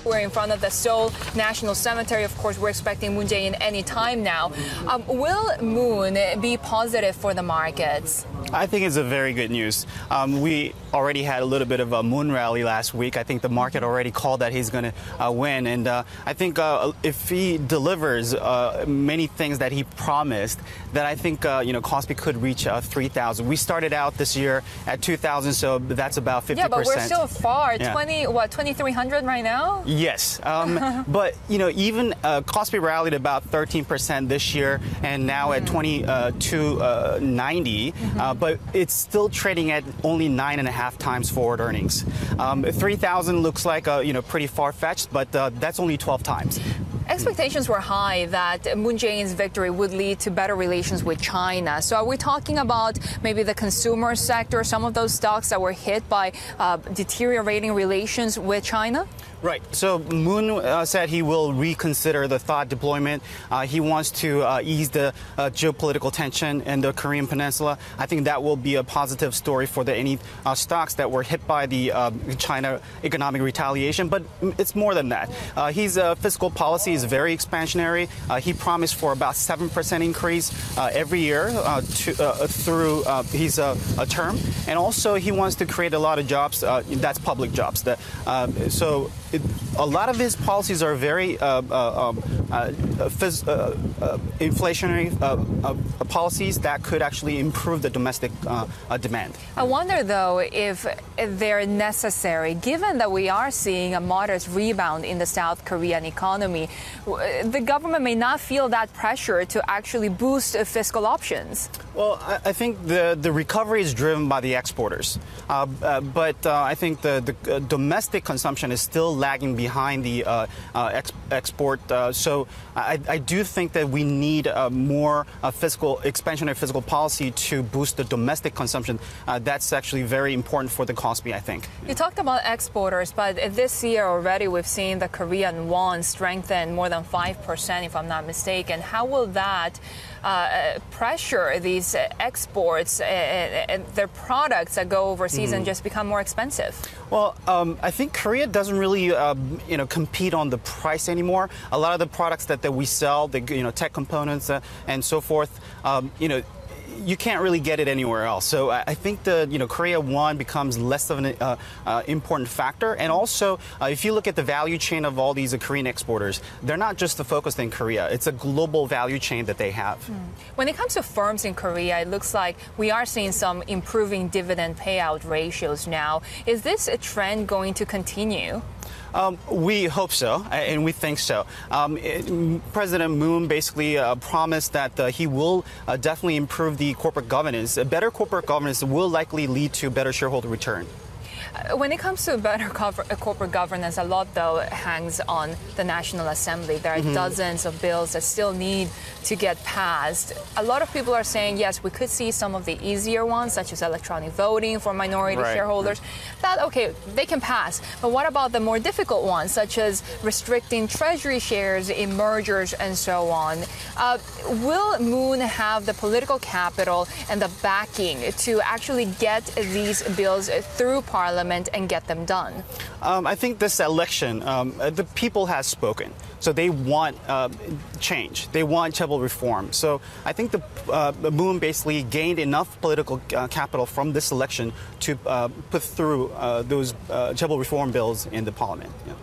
We're in front of the Seoul National Cemetery. Of course, we're expecting Moon Jae-in any time now. Will Moon be positive for the markets? I think it's a very good news. We already had a little bit of a moon rally last week. I think the market already called that he's going to win. And I think if he delivers many things that he promised, then I think, Kospi could reach 3,000. We started out this year at 2,000, so that's about 50%. Yeah, but we're still far. Yeah. 2,300 right now? Yes. But, even Kospi rallied about 13% this year and now at 22.90. But it's still trading at only 9.5 times forward earnings. 3,000 looks like pretty far-fetched, but that's only 12 times. Expectations were high that Moon Jae-in's victory would lead to better relations with China. So are we talking about maybe the consumer sector, some of those stocks that were hit by deteriorating relations with China? Right. So Moon said he will reconsider the THAAD deployment. He wants to ease the geopolitical tension in the Korean Peninsula. I think that will be a positive story for any stocks that were hit by the China economic retaliation. But it's more than that. His fiscal policy is very expansionary. He promised for about 7% increase every year through his term. And also he wants to create a lot of jobs. That's public jobs. A lot of his policies are very inflationary policies that could actually improve the domestic demand. I wonder, though, if they're necessary, given that we are seeing a modest rebound in the South Korean economy. The government may not feel that pressure to actually boost fiscal options. Well, I think the recovery is driven by the exporters. But I think the domestic consumption is still lagging behind the export. So I do think that we need more expansionary fiscal policy to boost the domestic consumption. That's actually very important for the Kospi, I think. You talked about exporters, but this year already we've seen the Korean won strengthen more than 5%, if I'm not mistaken. How will that pressure these exports and their products that go overseas and just become more expensive? Well, I think Korea doesn't really, compete on the price anymore. A lot of the products that we sell, the tech components and so forth, you can't really get it anywhere else. So I think the Korea won becomes less of an important factor. And also, if you look at the value chain of all these Korean exporters, they're not just focused in Korea. It's a global value chain that they have. When it comes to firms in Korea, it looks like we are seeing some improving dividend payout ratios now. Is this a trend going to continue? We hope so, and we think so. President Moon basically promised that he will definitely improve the corporate governance. Better corporate governance will likely lead to better shareholder return. When it comes to better corporate governance, a lot, though, hangs on the National Assembly. There are dozens of bills that still need to get passed. A lot of people are saying, yes, we could see some of the easier ones, such as electronic voting for minority shareholders. That, okay, they can pass. But what about the more difficult ones, such as restricting treasury shares in mergers and so on? Will Moon have the political capital and the backing to actually get these bills through Parliament and get them done? I think this election, the people have spoken. So they want change. They want chaebol reform. So I think the Moon basically gained enough political capital from this election to put through those chaebol reform bills in the parliament. Yeah.